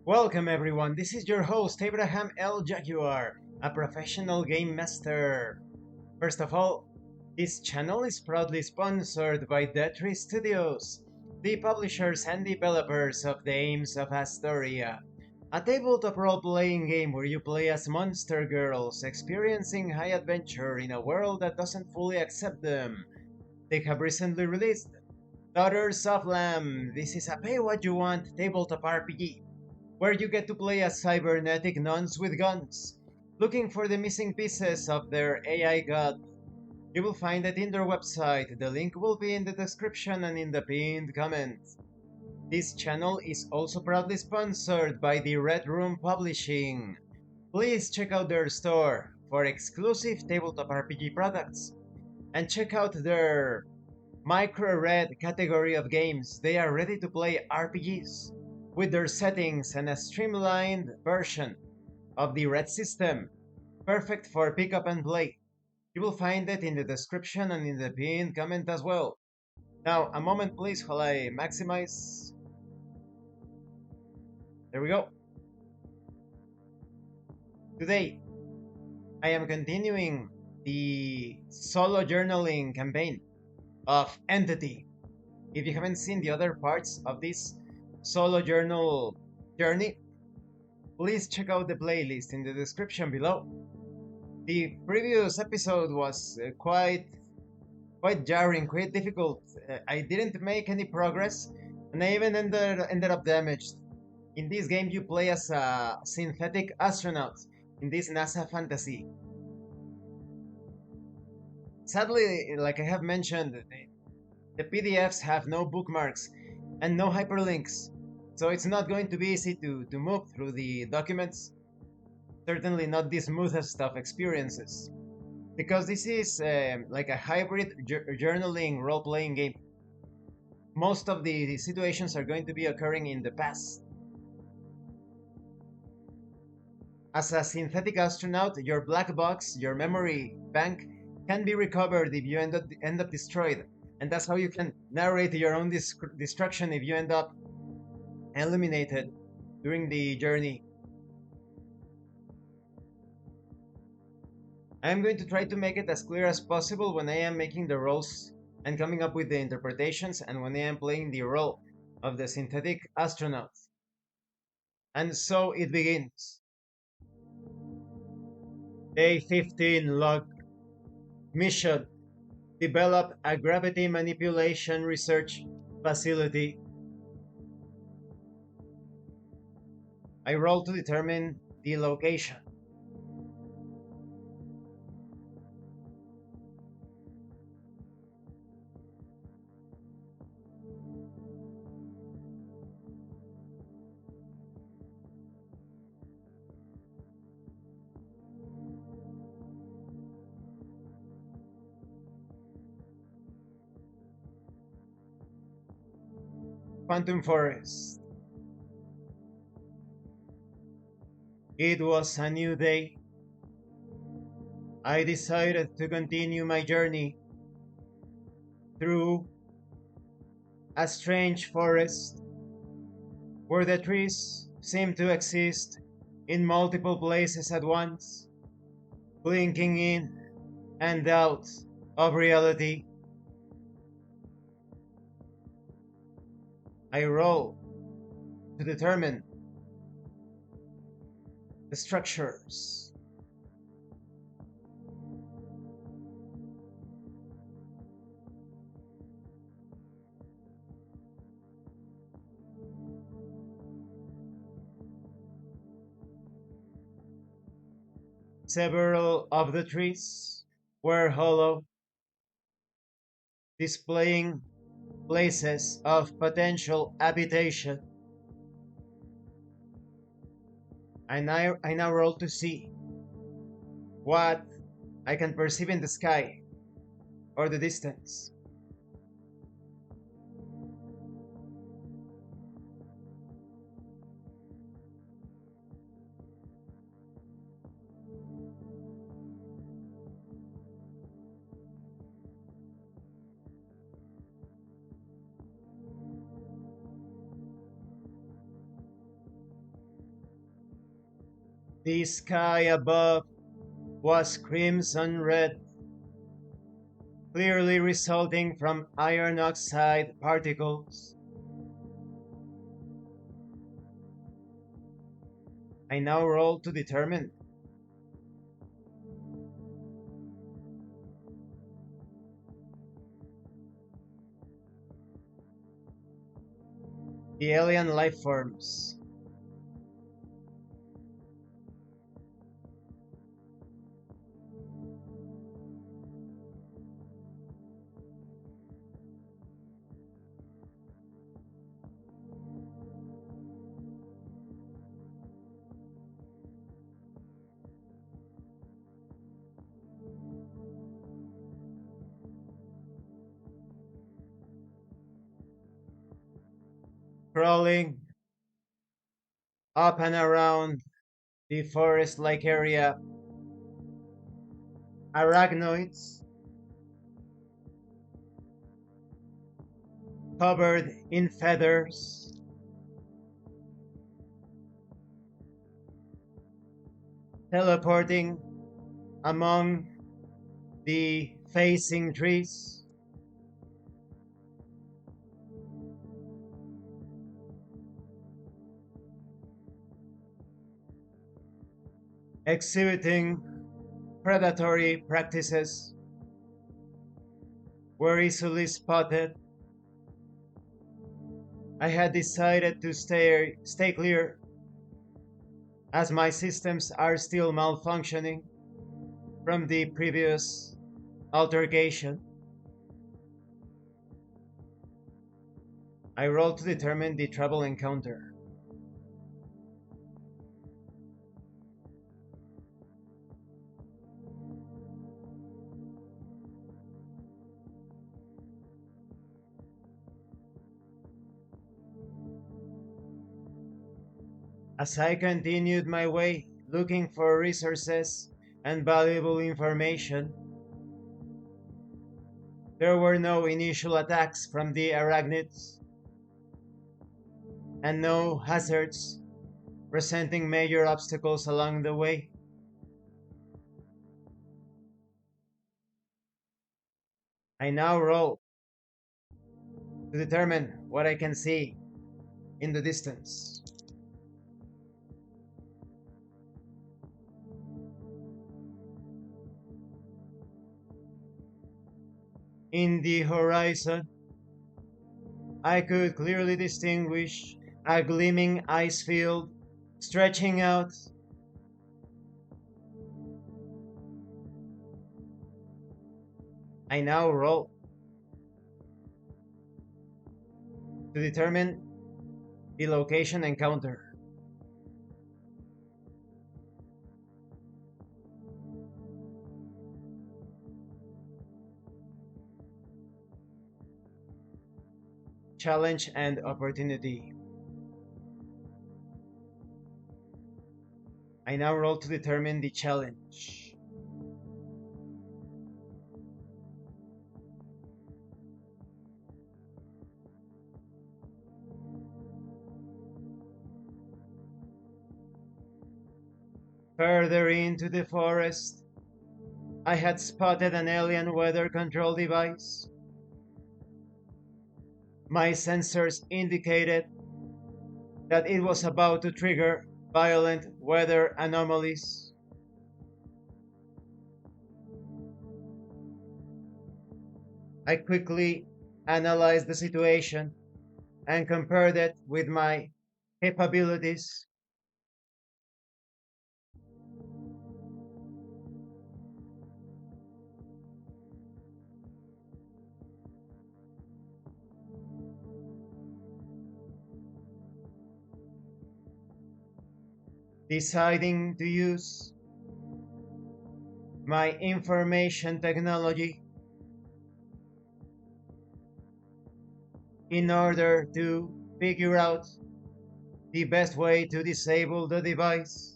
Welcome everyone, this is your host Abraham L. Jaguar, a professional game master. First of all, this channel is proudly sponsored by Tree Studios, the publishers and developers of Dames of Asstoria, a tabletop role-playing game where you play as monster girls experiencing high adventure in a world that doesn't fully accept them. They have recently released Daughters of Lamb. This is a pay-what-you-want tabletop RPG where you get to play as cybernetic nuns with guns, looking for the missing pieces of their AI god. You will find it in their website. The link will be in the description and in the pinned comment. This channel is also proudly sponsored by the Red Room Publishing. Please check out their store for exclusive tabletop RPG products and check out their MicroRed category of games. They are ready to play RPGs with their settings and a streamlined version of the Red system, perfect for pick up and play. You will find it in the description and in the pinned comment as well. Now, a moment please while I maximize. There we go. Today, I am continuing the solo journaling campaign of Entity. If you haven't seen the other parts of this solo journal journey, please check out the playlist in the description below. The previous episode was quite jarring, quite difficult. I didn't make any progress, and I even ended up damaged. In this game, you play as a synthetic astronaut in this NASA fantasy. Sadly, like I have mentioned, the PDFs have no bookmarks and no hyperlinks, so it's not going to be easy to move through the documents. Certainly not the smoothest of experiences, because this is like a hybrid journaling role-playing game. Most of the situations are going to be occurring in the past. As a synthetic astronaut, your black box, your memory bank, can be recovered if you end up destroyed, and that's how you can narrate your own destruction if you end up eliminated during the journey. I'm going to try to make it as clear as possible when I am making the roles and coming up with the interpretations, and when I am playing the role of the synthetic astronaut. And so it begins. Day 15 log. Mission: develop a gravity manipulation research facility. I roll to determine the location. Quantum Forest. It was a new day. I decided to continue my journey through a strange forest where the trees seem to exist in multiple places at once, blinking in and out of reality. I roll to determine the structures. Several of the trees were hollow, displaying places of potential habitation. I now roll to see what I can perceive in the sky or the distance. The sky above was crimson red, clearly resulting from iron oxide particles. I now roll to determine. The alien life forms. Crawling up and around the forest-like area, arachnoids covered in feathers, teleporting among the facing trees. Exhibiting predatory practices were easily spotted. I had decided to stay clear as my systems are still malfunctioning from the previous altercation. I rolled to determine the trouble encounter. As I continued my way looking for resources and valuable information, there were no initial attacks from the arachnids and no hazards presenting major obstacles along the way. I now roll to determine what I can see in the distance. In the horizon, I could clearly distinguish a gleaming ice field stretching out. I now roll to determine the location encounter. Challenge and opportunity. I now roll to determine the challenge. Further into the forest, I had spotted an alien weather control device. My sensors indicated that it was about to trigger violent weather anomalies. I quickly analyzed the situation and compared it with my capabilities. Deciding to use my information technology in order to figure out the best way to disable the device.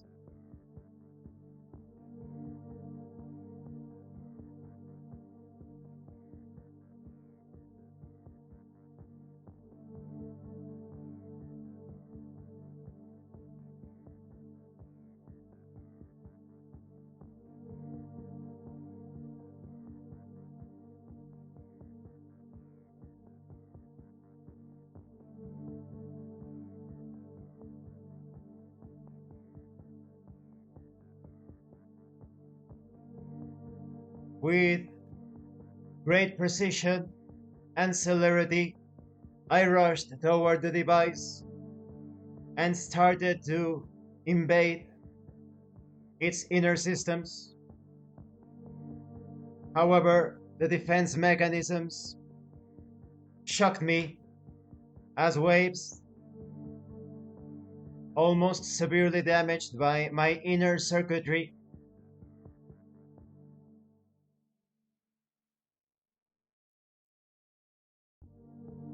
With great precision and celerity, I rushed toward the device and started to invade its inner systems. However, the defense mechanisms shocked me as waves almost severely damaged by my inner circuitry.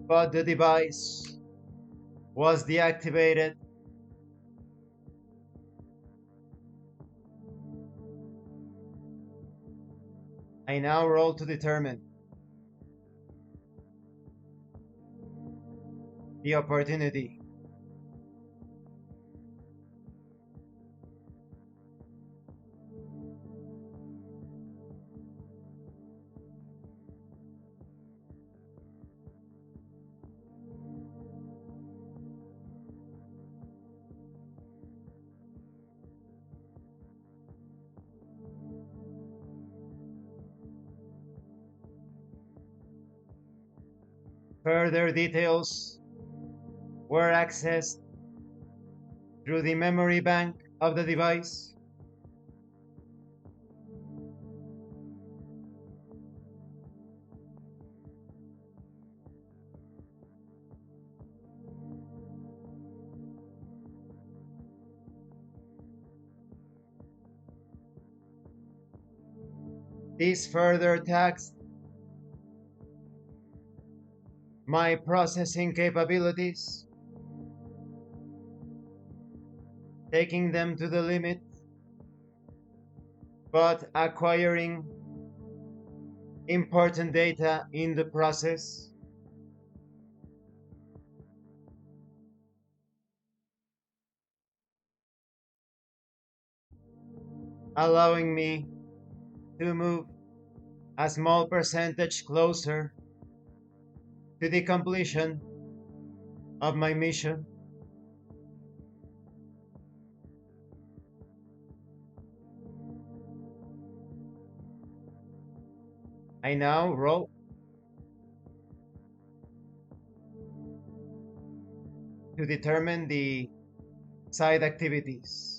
But the device was deactivated. I now roll to determine the opportunity. Further details were accessed through the memory bank of the device. These further taxed my processing capabilities, taking them to the limit, but acquiring important data in the process, allowing me to move a small percentage closer to the completion of my mission. I now roll to determine the side activities.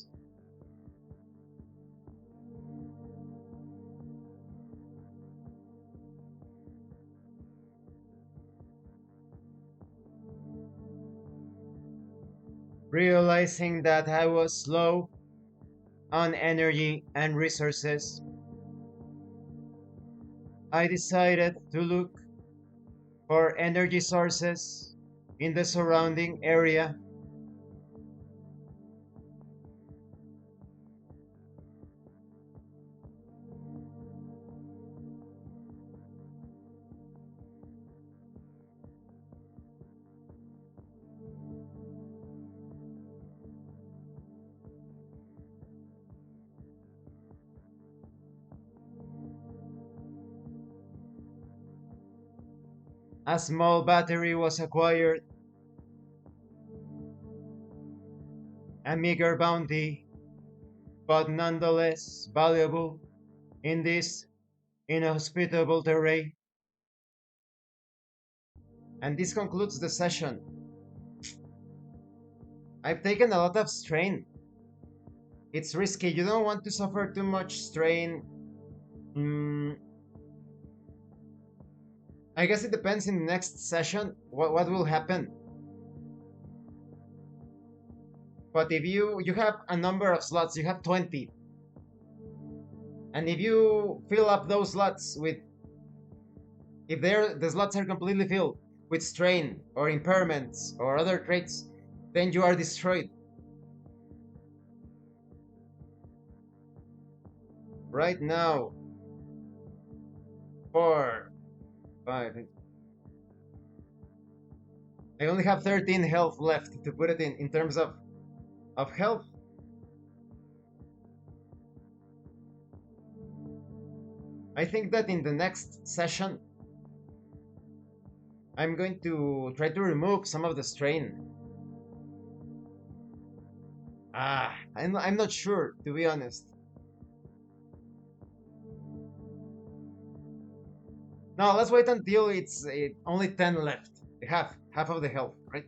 Realizing that I was low on energy and resources, I decided to look for energy sources in the surrounding area. A small battery was acquired, a meager bounty, but nonetheless valuable in this inhospitable terrain. And this concludes the session. I've taken a lot of strain. It's risky. You don't want to suffer too much strain. Mm, I guess it depends in the next session what will happen. But if you have a number of slots, you have 20. And if you fill up those slots with, if the slots are completely filled with strain or impairments or other traits, then you are destroyed. Right now, 4, 5. I only have 13 health left to put it in terms of health. I think that in the next session, I'm going to try to remove some of the strain. I'm not sure, to be honest. Now let's wait until it's only 10 left. Half of the health, right?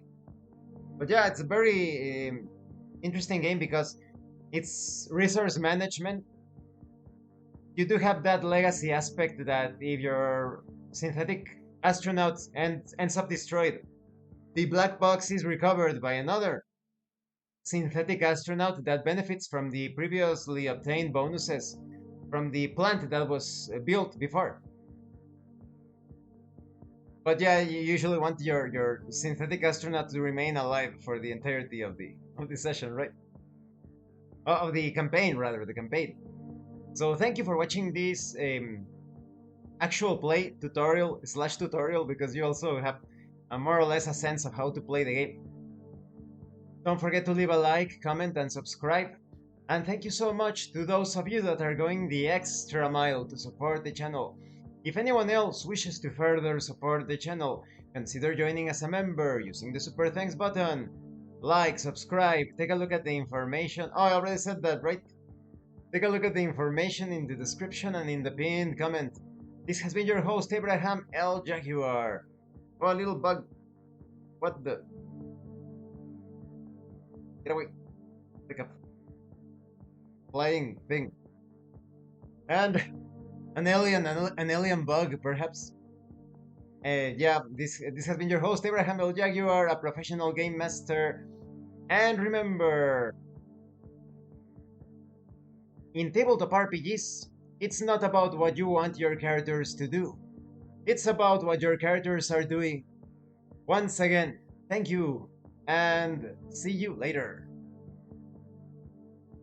But yeah, it's a very interesting game because it's resource management. You do have that legacy aspect that if your synthetic astronaut ends up destroyed, the black box is recovered by another synthetic astronaut that benefits from the previously obtained bonuses from the plant that was built before. But yeah, you usually want your synthetic astronaut to remain alive for the entirety of the session, right? Of the campaign, rather, the campaign. So thank you for watching this actual play tutorial slash tutorial because you also have a more or less a sense of how to play the game. Don't forget to leave a like, comment, and subscribe. And thank you so much to those of you that are going the extra mile to support the channel. If anyone else wishes to further support the channel, consider joining as a member using the super thanks button. Like, subscribe, take a look at the information. Oh, I already said that, right? Take a look at the information in the description and in the pinned comment. This has been your host, Abraham L. Jaguar. Oh, a little bug. What the? Get away. Pick up. Flying thing. And an alien bug, perhaps. Yeah, this has been your host, Abraham L. Jaguar, a professional game master. And remember, in tabletop RPGs, it's not about what you want your characters to do. It's about what your characters are doing. Once again, thank you, and see you later.